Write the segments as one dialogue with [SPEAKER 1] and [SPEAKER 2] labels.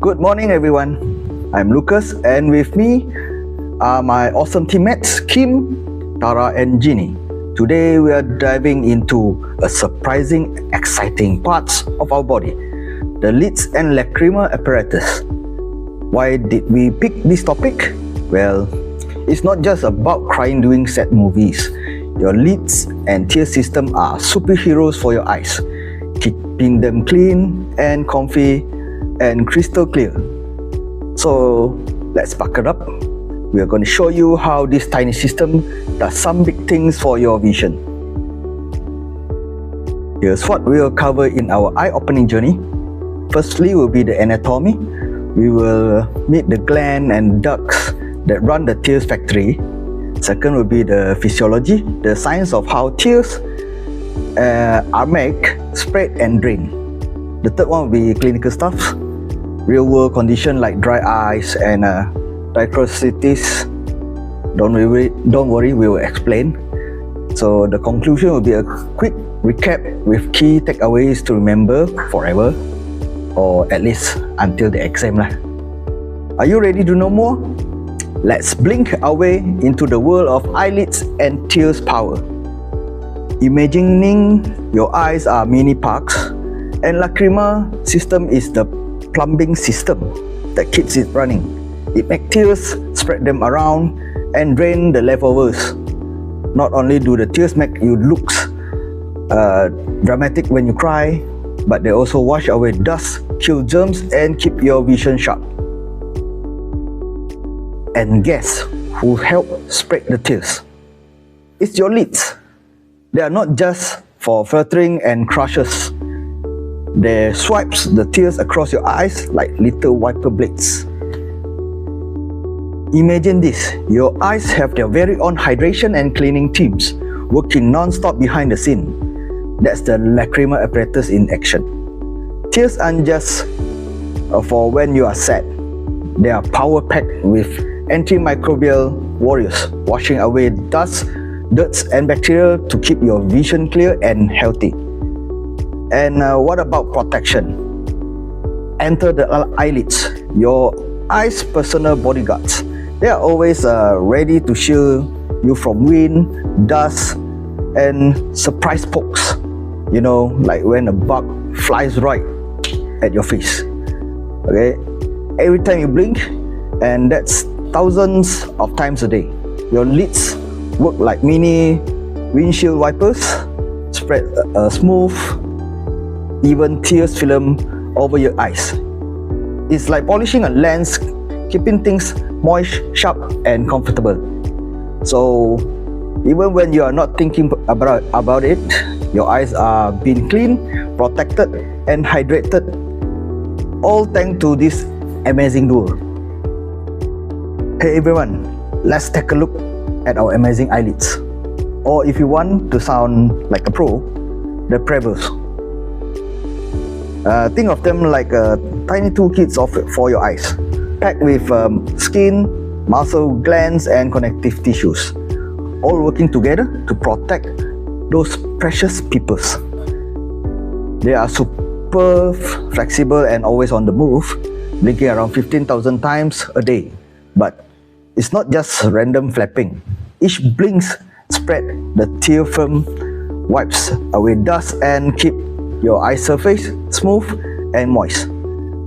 [SPEAKER 1] Good morning, everyone. I'm Lucas, and with me are my awesome teammates Kim, Tara, and Ginny. Today, we are diving into a surprising, exciting parts of our body, the Lid and Lacrimal Apparatus. Why did we pick this topic? Well, it's not just about crying during sad movies. Your lids and tear system are superheroes for your eyes, keeping them clean and comfy and crystal clear. So let's buckle up. We are going to show you how this tiny system does some big things for your vision. Here's what we will cover in our eye-opening journey. Firstly will be the anatomy. We will meet the gland and ducts that run the tears factory. Second will be the physiology, the science of how tears are made, spread and drain. The third one will be clinical stuff, real world condition like dry eyes and dichrosis. Don't worry, we will explain. So the conclusion will be a quick recap with key takeaways to remember forever, or at least until the exam lah. Are you ready to know more? Let's blink our way into the world of eyelids and tears power. Imagining your eyes are mini parks, and lacrimal system is the plumbing system that keeps it running. It makes tears, spread them around, and drain the leftovers. Not only do the tears make you look dramatic when you cry, but they also wash away dust, kill germs, and keep your vision sharp. And guess who help spread the tears? It's your lids. They are not just for filtering and crushes. They swipes the tears across your eyes like little wiper blades. Imagine this, your eyes have their very own hydration and cleaning teams working non-stop behind the scene. That's the lacrimal apparatus in action. Tears aren't just for when you are sad. They are power-packed with antimicrobial warriors, washing away dust, dirt and bacteria to keep your vision clear and healthy. And what about protection? Enter the eyelids, your eyes' personal bodyguards. They are always ready to shield you from wind, dust, and surprise pokes. You know, like when a bug flies right at your face. Okay, every time you blink, and that's thousands of times a day. Your lids work like mini windshield wipers, spread a smooth, even tears film over your eyes. It's like polishing a lens, keeping things moist, sharp and comfortable. So even when you are not thinking about it, your eyes are being clean, protected and hydrated, all thanks to this amazing duo. Hey everyone, let's take a look at our amazing eyelids. Or if you want to sound like a pro, the Prebels. Think of them like tiny toolkits for your eyes, packed with skin, muscle, glands and connective tissues, all working together to protect those precious pupils. They are super flexible and always on the move, blinking around 15,000 times a day. But it's not just random flapping. Each blinks spread the tear film, wipes away dust and keep your eye surface smooth and moist,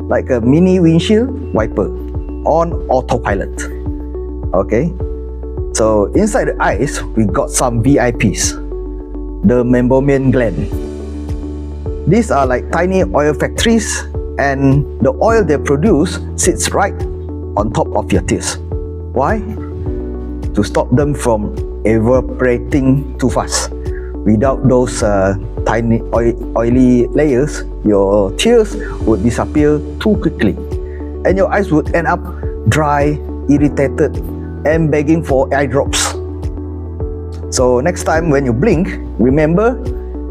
[SPEAKER 1] like a mini windshield wiper on autopilot. Okay, so inside the eyes, we got some VIPs, the meibomian gland. These are like tiny oil factories, and the oil they produce sits right on top of your tears. Why? To stop them from evaporating too fast. Without those tiny oily layers, your tears would disappear too quickly, and your eyes would end up dry, irritated, and begging for eye drops. So next time when you blink, remember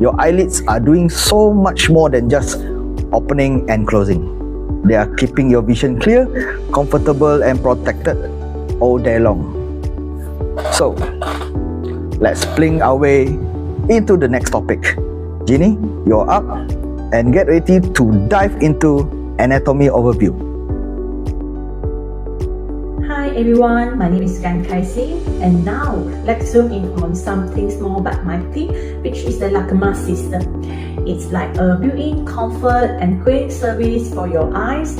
[SPEAKER 1] your eyelids are doing so much more than just opening and closing. They are keeping your vision clear, comfortable, and protected all day long. So let's blink our way into the next topic. Ginny, you're up and get ready to dive into anatomy overview.
[SPEAKER 2] Hi everyone, my name is Kaisi, and now let's zoom in on something small but mighty, which is the Lacrimal system. It's like a built-in comfort and cleaning service for your eyes.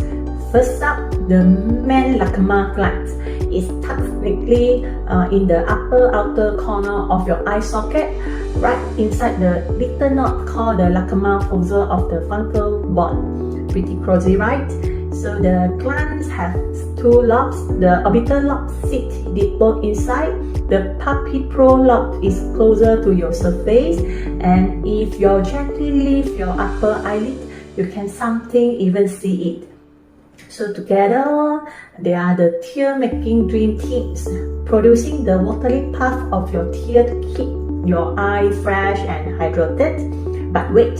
[SPEAKER 2] First up, the main lacrimal gland is technically in the upper outer corner of your eye socket, right inside the little knot called the lacrimal fossa of the frontal bone. Pretty cozy, right? So the glands have two lobes. The orbital lobe sits deeper inside. The pupil lobe is closer to your surface, and if you gently lift your upper eyelid, you can something even see it. So together, they are the tear-making dream teams, producing the watering path of your tear to keep your eye fresh and hydrated. But wait,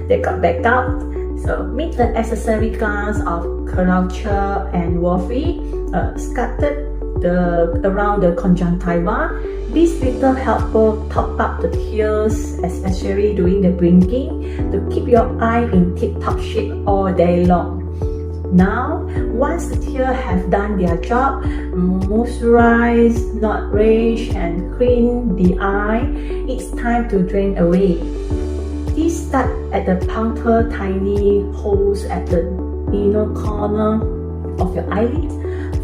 [SPEAKER 2] they got backed out. So meet the accessory glands of curvature and warmth scattered around the conjunctiva. This little helper top up the tears, especially during the blinking, to keep your eye in tip-top shape all day long. Now, once the tears have done their job, moisturize, not rage, and clean the eye, it's time to drain away. These start at the puncture tiny holes at the inner corner of your eyelid.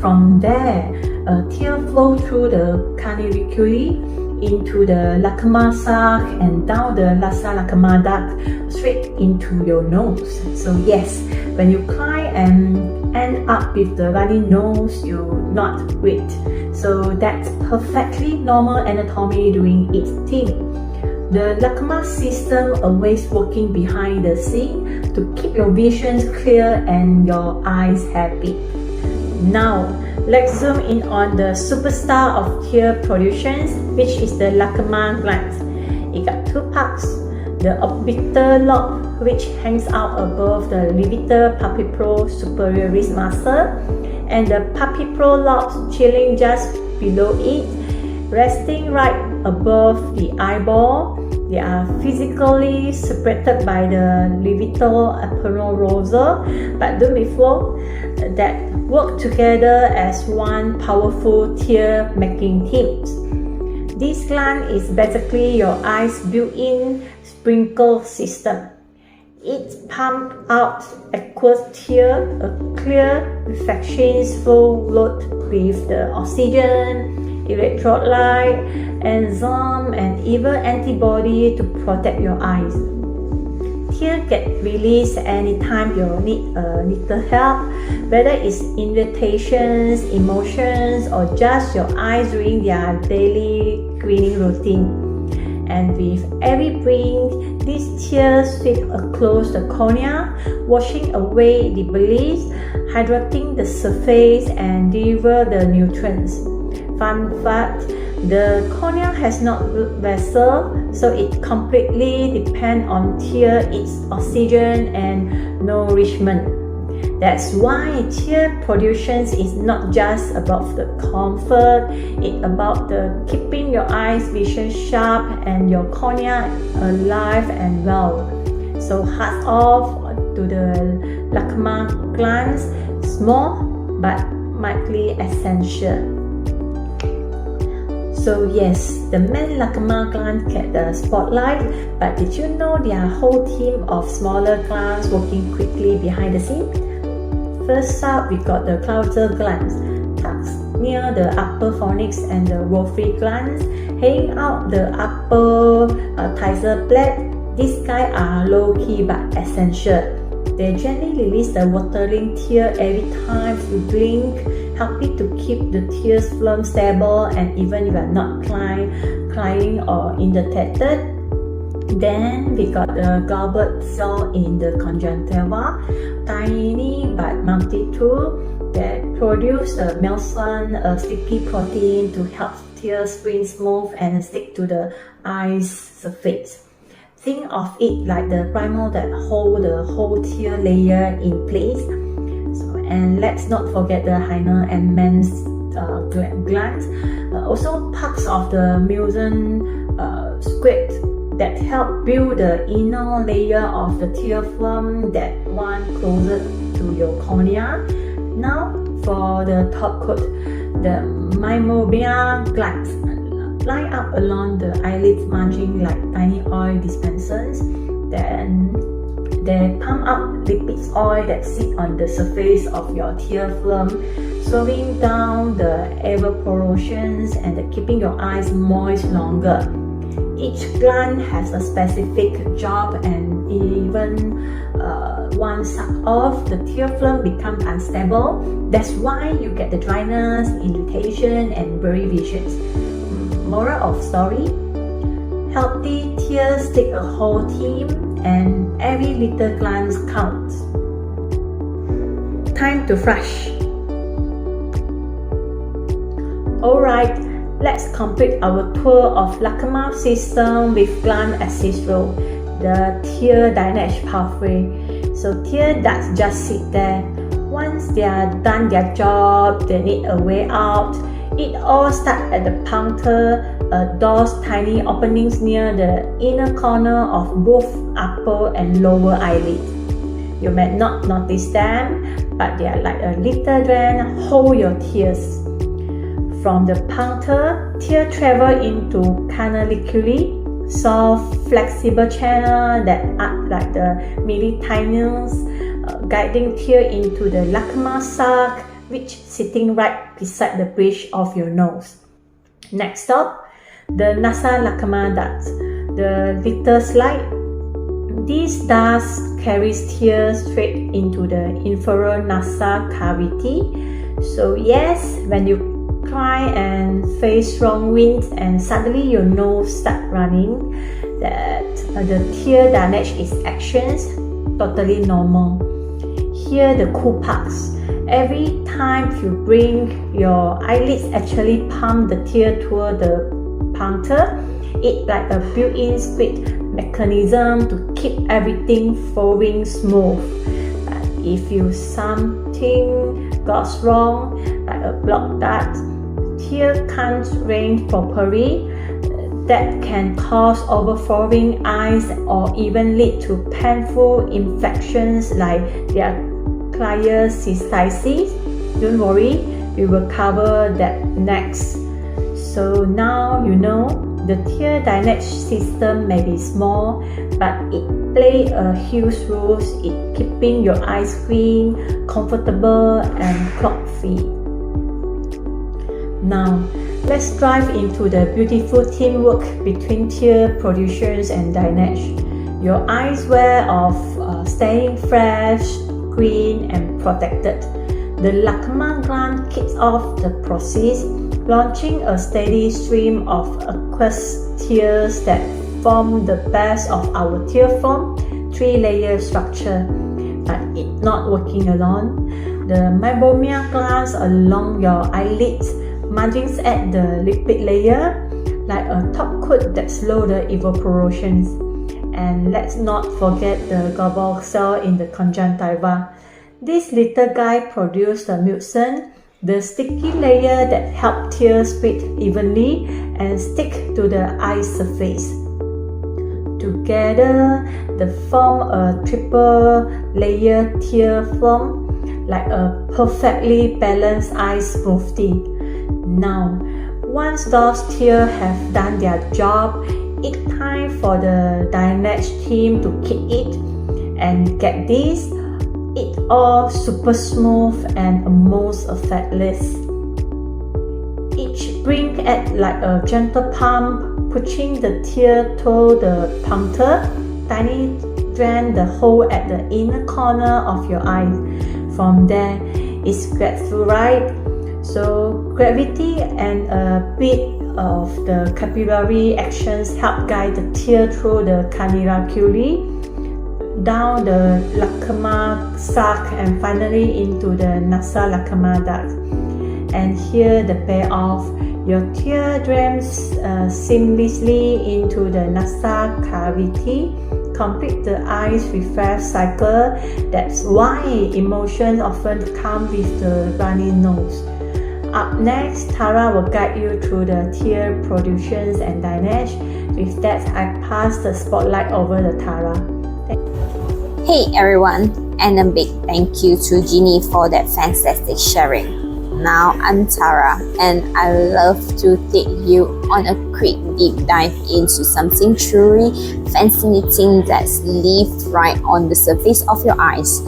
[SPEAKER 2] From there, a tear flows through the caniculi into the lacrimal sac and down the nasal lacrimal duct straight into your nose. So yes, when you cry and end up with the runny nose, you not wait. So that's perfectly normal anatomy doing its thing. The lacrimal system always working behind the scene to keep your vision clear and your eyes happy. Now, let's zoom in on the superstar of tear productions, which is the lacrimal gland. It got two parts: the orbital lobe, which hangs out above the levator pupil superioris muscle, and the pupil lobe chilling just below it, resting right above the eyeball. They are physically separated by the levator aponeurosa, but don't be fooled, that work together as one powerful tear-making team. This gland is basically your eye's built-in sprinkler system. It pumps out aqueous tear, a clear reflection flowed with the oxygen, electrolyte, enzyme, and even antibody to protect your eyes. Tears get released anytime you need a little help, whether it's irritations, emotions, or just your eyes during their daily cleaning routine. And with every blink, these tears sweep across the cornea, washing away the debris, hydrating the surface, and deliver the nutrients. Fun fact, the cornea has no blood vessel, so it completely depends on tear, its oxygen and nourishment. That's why tear production is not just about the comfort, it's about the keeping your eyes vision sharp and your cornea alive and well. So hats off to the lacrimal glands, small but mightily essential. So yes, the main lacrimal gland get the spotlight, but did you know there are a whole team of smaller glands working quickly behind the scene? First up, we got the clouter glands, tucked near the upper fornix and the wolfy glands, hanging out the upper thyroid plate. These guys are low-key but essential. They gently release the watering tear every time you blink, helping to keep the tears flow stable and even if you are not crying or irritated. Then we got the goblet cell in the conjunctiva, tiny but multitude that produce a melson, a sticky protein to help tears spring smooth and stick to the eye's surface. Think of it like the primer that hold the whole tear layer in place. And let's not forget the Heiner and Mann's glands, also parts of the mucin squid that help build the inner layer of the tear film that one closer to your cornea. Now for the top coat, the meibomian glands line up along the eyelids margin like tiny oil dispensers. Then they pump up lipids oil that sit on the surface of your tear film, slowing down the evaporizations and keeping your eyes moist longer. Each gland has a specific job, and even once sucked off, the tear film becomes unstable. That's why you get the dryness, irritation, and blurry visions. Moral of story: healthy tears take a whole team, and every little glance counts. Time to flush. Alright, let's complete our tour of lacrimal system with gland assist role, the tear drainage pathway. So tear ducts just sit there. Once they are done their job, they need a way out. It all starts at the puncture, those tiny openings near the inner corner of both upper and lower eyelid. You may not notice them, but they are like a little drain hold your tears. From the puncture, tear travel into canaliculi, soft, flexible channel that act like the mini tunnels, guiding tear into the lacrimal sac, which sitting right beside the bridge of your nose. Next up, the nasolacrimal duct, the little slide. This duct carries tears straight into the inferior nasal cavity. So yes, when you cry and face strong winds and suddenly your nose start running, that the tear drainage is actions totally normal. Here the cool parts. Every time you blink, your eyelids actually pump the tear toward the puncture. It's like a built-in squid mechanism to keep everything flowing smooth. But if something goes wrong, like a blocked duct, tear can't drain properly, that can cause overflowing eyes or even lead to painful infections like clear cystitis. Don't worry, we will cover that next. So now you know the tear drainage system may be small, but it plays a huge role in keeping your eyes clean, comfortable, and clog-free. Now, let's dive into the beautiful teamwork between tear productions and drainage. Your eyes way of staying fresh, clean, and protected. The lacrimal gland kicks off the process, launching a steady stream of aqueous tears that form the base of our tear film, three-layer structure. But it's not working alone. The meibomian glands along your eyelids margins at the lipid layer, like a top coat that slows the evaporations. And let's not forget the gobble cell in the conjunctiva. This little guy produces the mucin, the sticky layer that helps tears spread evenly and stick to the eye surface. Together, they form a triple layer tear film, like a perfectly balanced eye smoothie. Now, once those tears have done their job, it's time for the drainage team to kick it. And get this, it's all super smooth and almost effortless. Each blink acts like a gentle pump, pushing the tear toward the puncture. Tiny drain the hole at the inner corner of your eye. From there, it's graceful, right? So gravity and a bit of the capillary actions help guide the tear through the canaliculi, down the lacrimal sac, and finally into the nasolacrimal duct. And here the payoff. Your tear drains seamlessly into the nasal cavity, complete the eye's refresh cycle. That's why emotions often come with the runny nose. Up next, Tara will guide you through the tear productions and drainage. With that, I pass the spotlight over to Tara.
[SPEAKER 3] Hey everyone, and a big thank you to Jeannie for that fantastic sharing. Now I'm Tara, and I love to take you on a quick deep dive into something truly fascinating that's lived right on the surface of your eyes.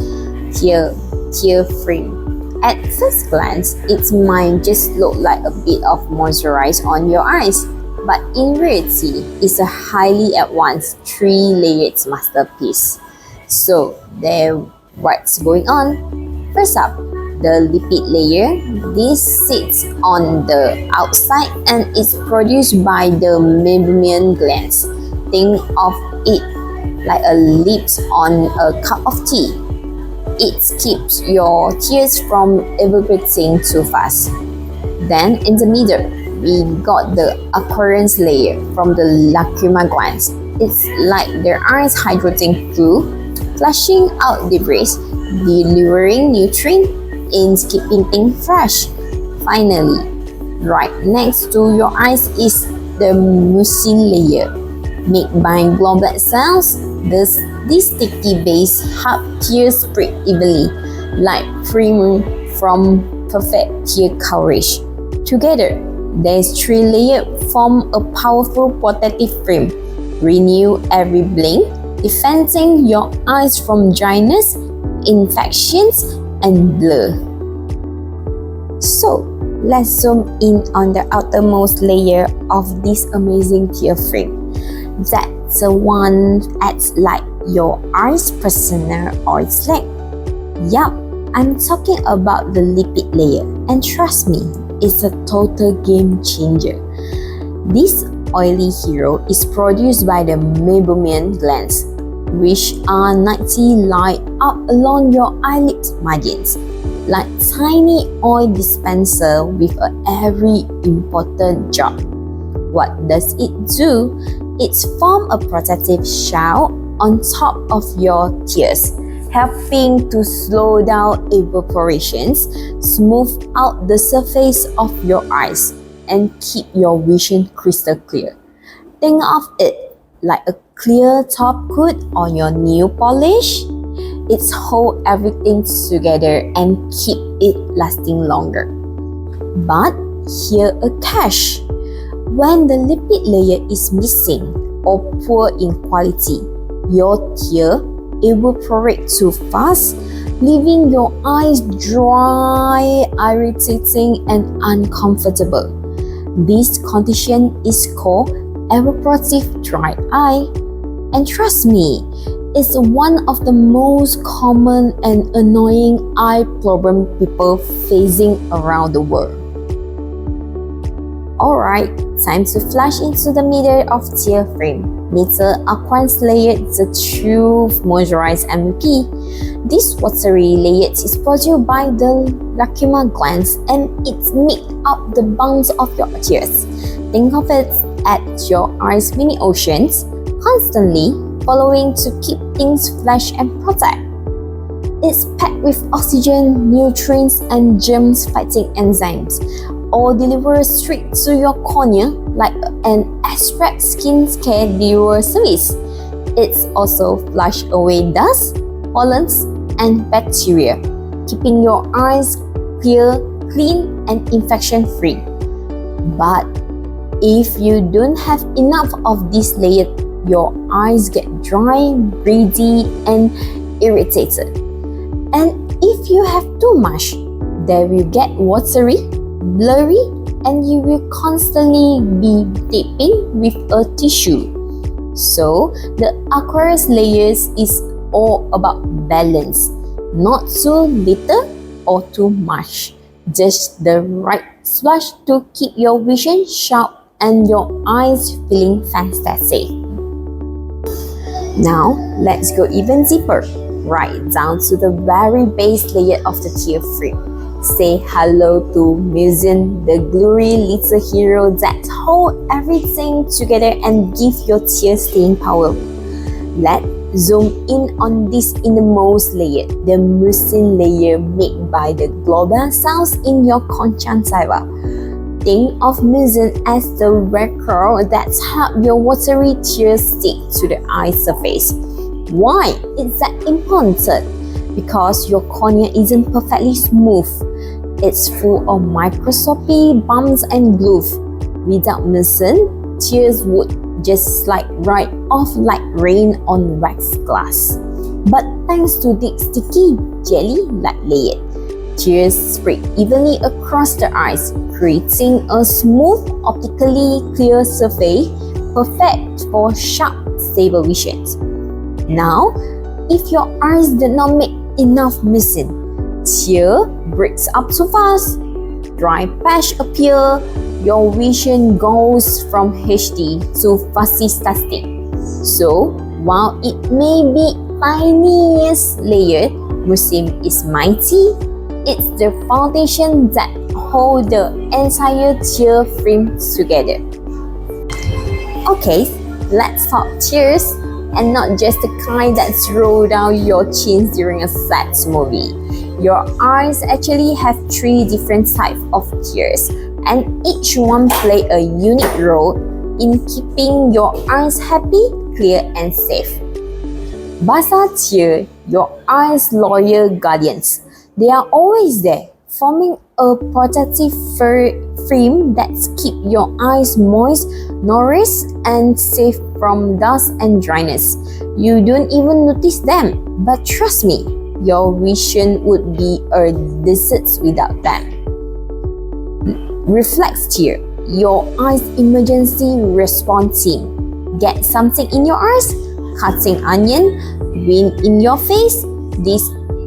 [SPEAKER 3] Tear frame. At first glance, it might just look like a bit of moisturizer on your eyes, but in reality, it's a highly advanced 3-layered masterpiece. So, what's going on? First up, the lipid layer. This sits on the outside and is produced by the meibomian glands. Think of it like a lid on a cup of tea. It keeps your tears from evaporating too fast. Then in the middle, we got the aqueous layer from the lacrimal glands. It's like their eyes hydrating through, flushing out debris, delivering nutrients, in keeping things fresh. Finally, right next to your eyes is the mucin layer. Made by global cells, this sticky base helps tears spread evenly, like cream from perfect tear coverage. Together, these 3 layers form a powerful protective frame. Renew every blink, defending your eyes from dryness, infections, and blur. So, let's zoom in on the outermost layer of this amazing tear frame. That's the one acts like your eyes' personal oil slick. Yup, I'm talking about the lipid layer, and trust me, it's a total game changer. This oily hero is produced by the meibomian glands, which are nicely lined up along your eyelid margins, like tiny oil dispenser with a every important job. What does it do? It forms a protective shell on top of your tears, helping to slow down evaporations, smooth out the surface of your eyes, and keep your vision crystal clear. Think of it like a clear top coat on your nail polish. It holds everything together and keep it lasting longer. But here a catch. When the lipid layer is missing or poor in quality, your tear evaporates too fast, leaving your eyes dry, irritating, and uncomfortable. This condition is called evaporative dry eye. And trust me, it's one of the most common and annoying eye problem people facing around the world. Alright, time to flash into the middle of tear frame. Middle aqueous layer, the true moisturized MVP. This watery layer is produced by the lacrimal glands and it makes up the bounce of your tears. Think of it as your eyes' mini oceans, constantly following to keep things fresh and protect. It's packed with oxygen, nutrients, and germ-fighting enzymes, all delivered straight to your cornea like an express skincare delivery service. It's also flush away dust, pollens, and bacteria, keeping your eyes clear, clean, and infection-free. But if you don't have enough of this layer, your eyes get dry, greasy, and irritated. And if you have too much, they will get watery, blurry, and you will constantly be dipping with a tissue. So, the aqueous layers is all about balance, not too little or too much, just the right splash to keep your vision sharp and your eyes feeling fantastic. Now, let's go even deeper, right down to the very base layer of the tear frame. Say hello to mucin, the gloomy little hero that holds everything together and gives your tears staying power. Let's zoom in on this innermost layer, the mucin layer made by the global cells in your conjunctiva. Think of mucin as the record that helps your watery tears stick to the eye surface. Why is that important? Because your cornea isn't perfectly smooth. It's full of microscopy, bumps and grooves. Without missing, tears would just slide right off like rain on wax glass. But thanks to this sticky jelly-like layer, tears spread evenly across the eyes, creating a smooth, optically clear surface, perfect for sharp, stable visions. Now, if your eyes did not make enough missing, tear breaks up too fast, dry patch appear, your vision goes from HD to fuzzy static. So, while it may be tiniest layer, musim is mighty. It's the foundation that holds the entire tear frame together. Okay, let's talk tears, and not just the kind that roll down your chins during a sad movie. Your eyes actually have 3 different types of tears, and each one play a unique role in keeping your eyes happy, clear and safe. Basah tear, your eyes' loyal guardians. They are always there, forming a protective frame that keeps your eyes moist, nourished, and safe from dust and dryness. You don't even notice them, but trust me, your vision would be a desert without them. Reflex tear, your eyes' emergency response team. Get something in your eyes? Cutting onion, wind in your face? This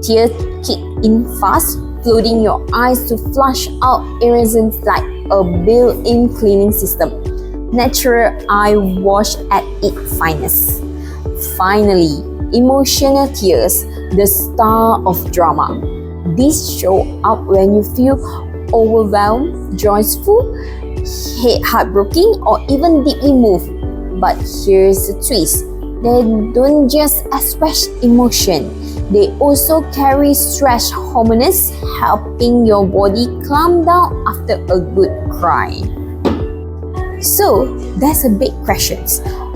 [SPEAKER 3] tear kick in fast, flooding your eyes to flush out irritants like a built-in cleaning system. Natural eye wash at its finest. Finally, emotional tears, the star of drama. These show up when you feel overwhelmed, joyful, heartbroken, or even deeply moved. But here's the twist. They don't just express emotion. They also carry stress hormones, helping your body calm down after a good cry. So, there's a big question.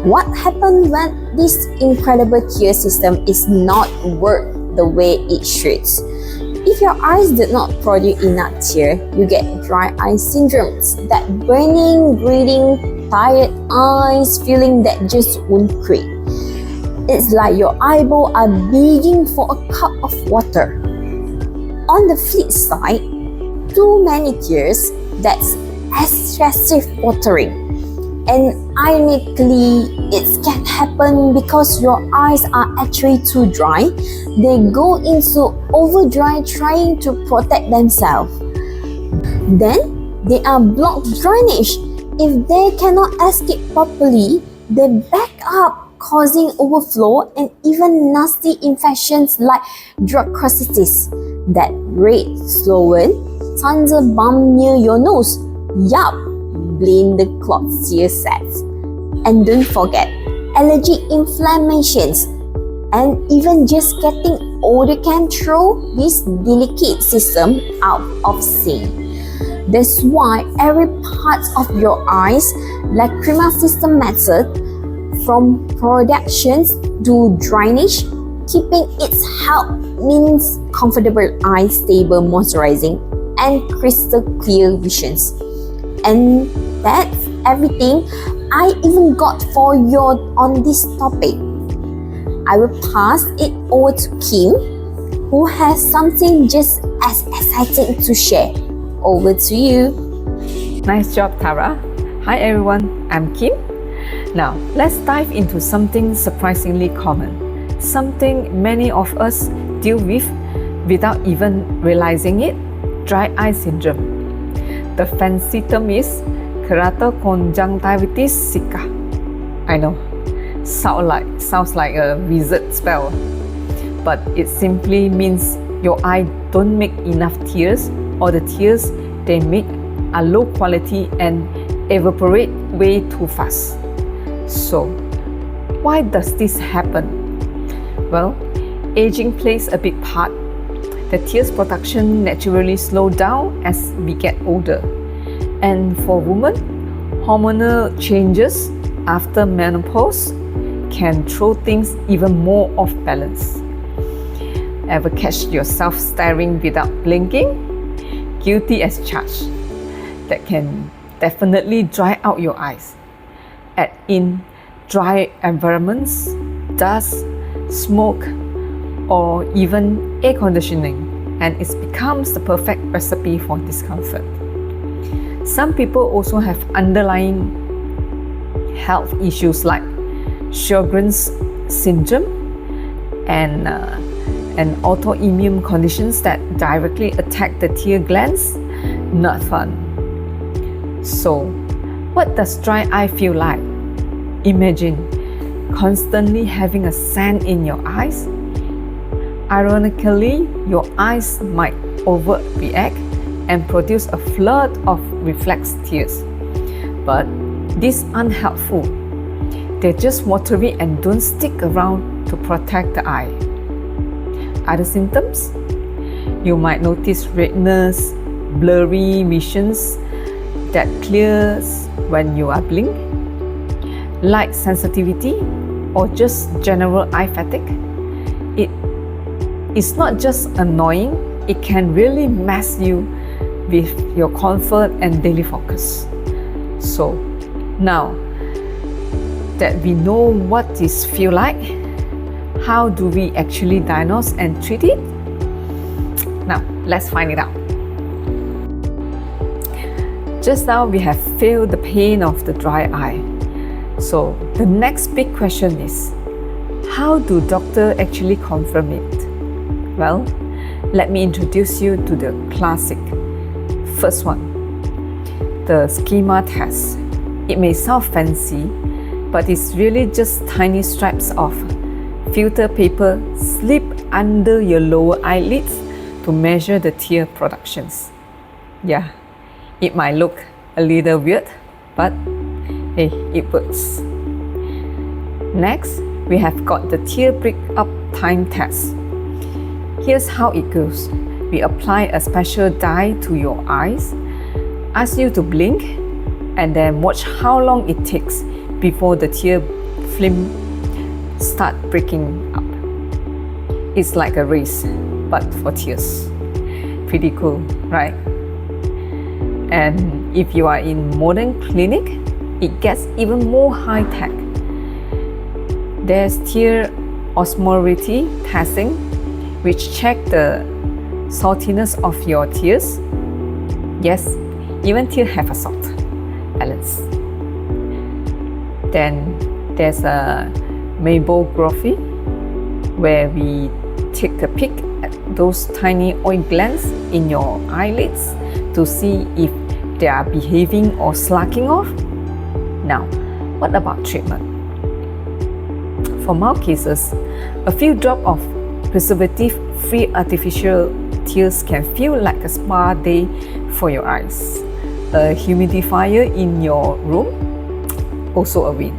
[SPEAKER 3] What happens when this incredible tear system is not work the way it should? If your eyes did not produce enough tear, you get dry eye syndromes, that burning, bleeding, tired eyes feeling that just won't quit. It's like your eyeballs are begging for a cup of water. On the flip side, too many tears, that's excessive watering. And ironically, it can happen because your eyes are actually too dry. They go into overdrive trying to protect themselves. Then, they are blocked drainage. If they cannot escape properly, they back up, causing overflow and even nasty infections like drocositis. That red, swollen, tender bump near your nose. Yup, blame the clogged tear sacs. And don't forget, allergic inflammations. And even just getting older can throw this delicate system out of sync. That's why every part of your eyes, lacrimal system method, from production to drainage, keeping its health means comfortable eyes, stable moisturizing, and crystal clear visions. And that's everything I even got for you on this topic. I will pass it over to Kim, who has something just as exciting to share. Over to you.
[SPEAKER 4] Nice job, Tara. Hi everyone, I'm Kim. Now, let's dive into something surprisingly common, something many of us deal with without even realizing it, dry eye syndrome. The fancy term is keratoconjunctivitis sicca. I know, sounds like a wizard spell, but it simply means your eye don't make enough tears, or the tears they make are low quality and evaporate way too fast. So, why does this happen? Well, aging plays a big part. The tears production naturally slows down as we get older. And for women, hormonal changes after menopause can throw things even more off balance. Ever catch yourself staring without blinking? guilty as charged, that can definitely dry out your eyes. Add in dry environments, dust, smoke, or even air conditioning, and it becomes the perfect recipe for discomfort. Some people also have underlying health issues like Sjogren's syndrome and autoimmune conditions that directly attack the tear glands. Not fun. So, what does dry eye feel like? Imagine constantly having a sand in your eyes. Ironically, your eyes might overreact and produce a flood of reflex tears. But these aren't helpful. They're just watery and don't stick around to protect the eye. Other symptoms? You might notice redness, blurry visions that clears when you are blink, light sensitivity, or just general eye fatigue. It's not just annoying, it can really mess you with your comfort and daily focus. So now that we know what this feel like, how do we actually diagnose and treat it? Now let's find it out. Just now we have felt the pain of the dry eye. So the next big question is, how do doctors actually confirm it? Well, let me introduce you to the classic. First one, the schema test. It may sound fancy, but it's really just tiny stripes of filter paper slipped under your lower eyelids to measure the tear productions. Yeah, it might look a little weird, but hey, it works. Next, we have got the tear break-up time test. Here's how it goes. We apply a special dye to your eyes, ask you to blink, and then watch how long it takes before the tear film start breaking up. It's like a race, but for tears. Pretty cool, right? And if you are in modern clinic, it gets even more high-tech. There's tear osmolarity testing, which check the saltiness of your tears. Yes, even tears have a salt balance. Then there's a mammography, where we take a peek at those tiny oil glands in your eyelids to see if they are behaving or slacking off. Now, what about treatment? For mild cases, a few drops of preservative-free artificial tears can feel like a spa day for your eyes. A humidifier in your room, also a win.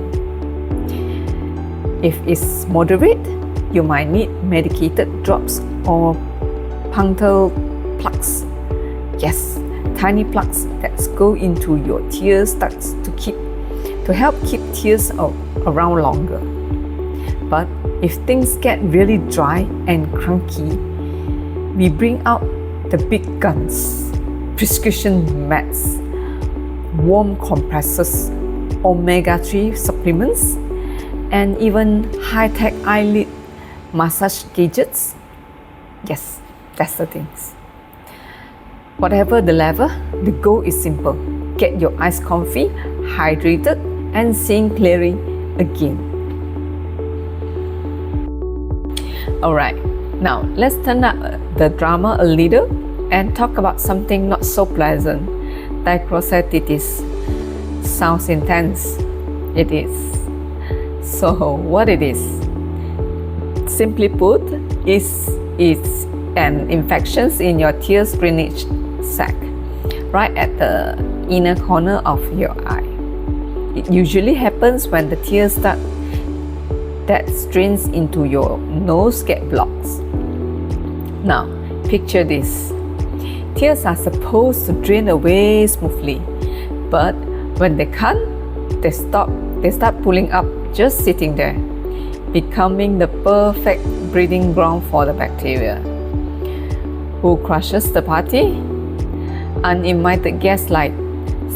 [SPEAKER 4] If it's moderate, you might need medicated drops or punctal plugs. Yes, tiny plugs that go into your tear ducts to help keep tears around longer. But if things get really dry and cranky, we bring out the big guns: prescription meds, warm compressors, omega-3 supplements, and even high-tech eyelid massage gadgets. Yes, that's the things. Whatever the level, the goal is simple. Get your eyes comfy, hydrated, and seeing clearly again. Alright, now let's turn up the drama a little and talk about something not so pleasant. Dichrosis. Sounds intense. It is. So what it is? Simply put, it's an infection in your tear drainage sac, right at the inner corner of your eye. It usually happens when the tears that strains into your nose get blocked. Now, picture this. Tears are supposed to drain away smoothly, but when they can't, they start pulling up, just sitting there, becoming the perfect breeding ground for the bacteria. Who crushes the party? uninvited guests like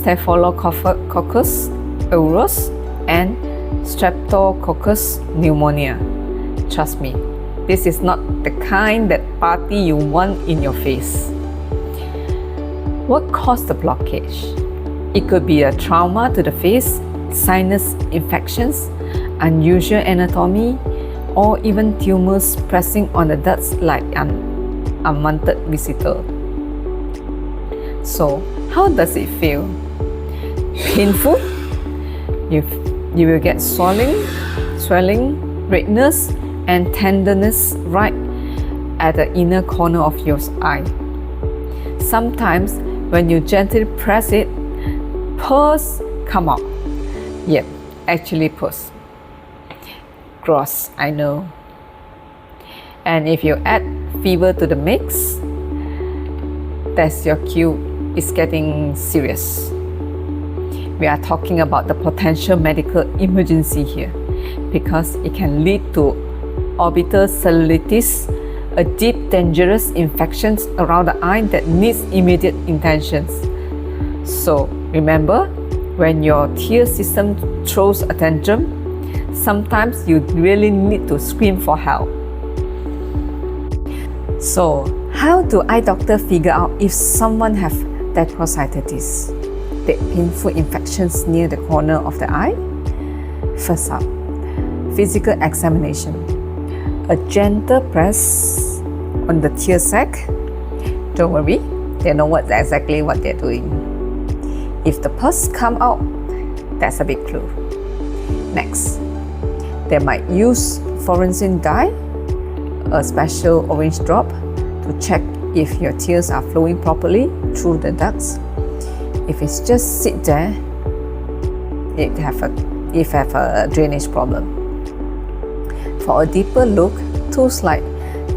[SPEAKER 4] Staphylococcus aureus and Streptococcus pneumonia. Trust me, this is not the kind that party you want in your face. What caused the blockage? It could be a trauma to the face, sinus infections, unusual anatomy, or even tumors pressing on the ducts like an unwanted visitor. So, how does it feel? Painful? You will get swelling, redness, and tenderness right at the inner corner of your eye. Sometimes, when you gently press it, pus come out. Yep, actually pus. Gross, I know. And if you add fever to the mix, that's your cue. It's getting serious. We are talking about the potential medical emergency here because it can lead to orbital cellulitis, a deep, dangerous infection around the eye that needs immediate attention. So remember, when your tear system throws a tantrum, sometimes you really need to scream for help. So, how do eye doctors figure out if someone has dacryocytitis, the painful infections near the corner of the eye? First up, physical examination. A gentle press on the tear sac. Don't worry, they know exactly what they're doing. If the pus come out, that's a big clue. Next, they might use fluorescein dye, a special orange drop, to check if your tears are flowing properly through the ducts. If it's just sit there, it have a drainage problem. For a deeper look, tools like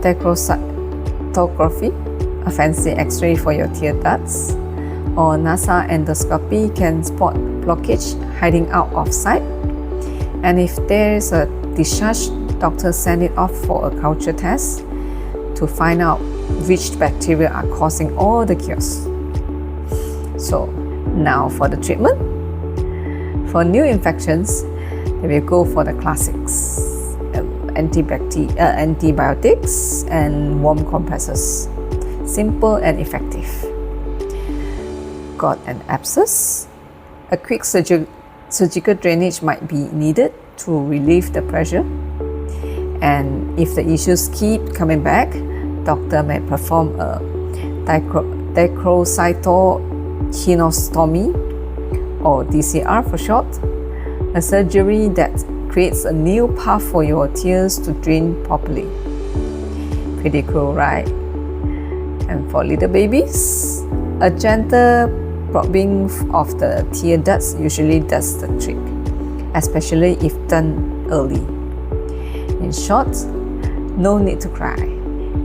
[SPEAKER 4] dacryocytography, a fancy X-ray for your tear ducts, or NASA endoscopy can spot blockage hiding out of sight. And if there is a discharge, doctors send it off for a culture test to find out which bacteria are causing all the chaos. So now for the treatment. For new infections, they will go for the classics, antibiotics and warm compresses. Simple and effective. Got an abscess? A quick surgical drainage might be needed to relieve the pressure. And if the issues keep coming back, doctor may perform a dacryocytohinostomy, or DCR for short, a surgery that creates a new path for your tears to drain properly. Pretty cool, right? And for little babies, a gentle probing of the tear ducts usually does the trick, especially if done early. In short, no need to cry.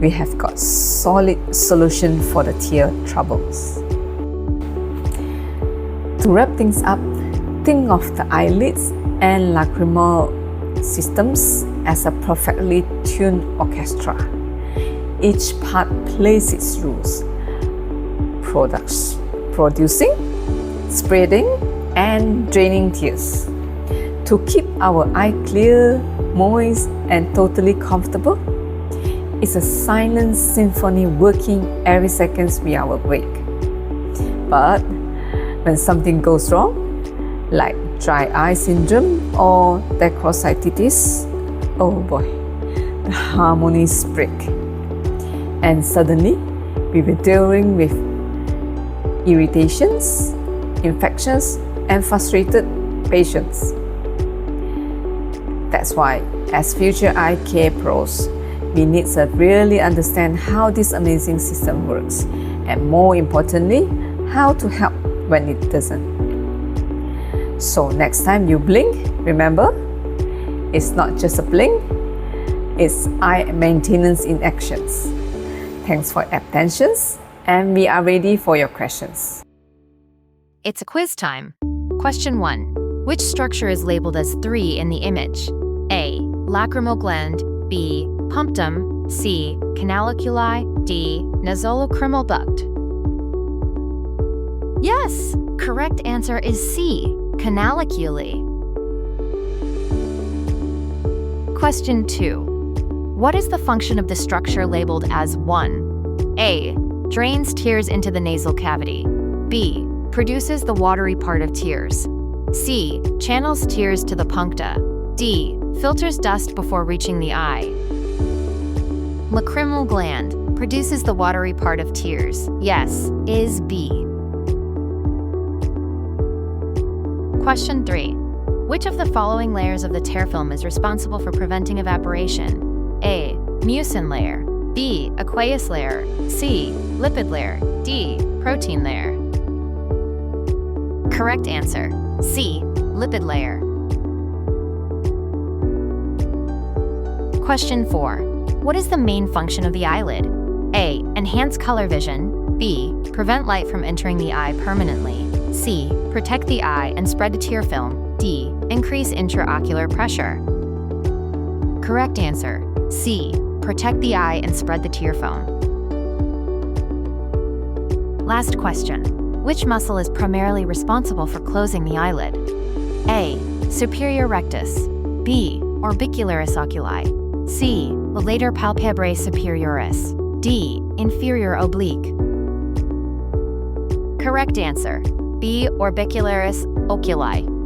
[SPEAKER 4] We have got solid solution for the tear troubles. To wrap things up, think of the eyelids and lacrimal systems as a perfectly tuned orchestra. Each part plays its rules, producing, spreading, and draining tears. To keep our eye clear, moist, and totally comfortable, it's a silent symphony working every second we are awake. But when something goes wrong, like dry eye syndrome or dacryocytitis, oh boy, the harmonies break. And suddenly, we were dealing with irritations, infections, and frustrated patients. That's why, as future eye care pros, we need to really understand how this amazing system works, and more importantly, how to help when it doesn't. So next time you blink, remember, it's not just a blink, it's eye maintenance in actions. Thanks for attention, and we are ready for your questions.
[SPEAKER 5] It's a quiz time. Question 1. Which structure is labeled as 3 in the image? A. Lacrimal gland. B. Punctum. C. Canaliculi. D. Nasolacrimal duct. Yes, correct answer is C, canaliculi. Question 2. What is the function of the structure labeled as 1? A. Drains tears into the nasal cavity. B. Produces the watery part of tears. C. Channels tears to the puncta. D. Filters dust before reaching the eye. Lacrimal gland produces the watery part of tears. Yes, is B. Question 3. Which of the following layers of the tear film is responsible for preventing evaporation? A. Mucin layer. B. Aqueous layer. C. Lipid layer. D. Protein layer. Correct answer, C. Lipid layer. Question 4. What is the main function of the eyelid? A. Enhance color vision. B. Prevent light from entering the eye permanently. C. Protect the eye and spread the tear film. D. Increase intraocular pressure. Correct answer, C. Protect the eye and spread the tear film. Last question. Which muscle is primarily responsible for closing the eyelid? A. Superior rectus. B. Orbicularis oculi. C. Later palpebrae superioris. D. Inferior oblique. Correct answer, B. Orbicularis oculi.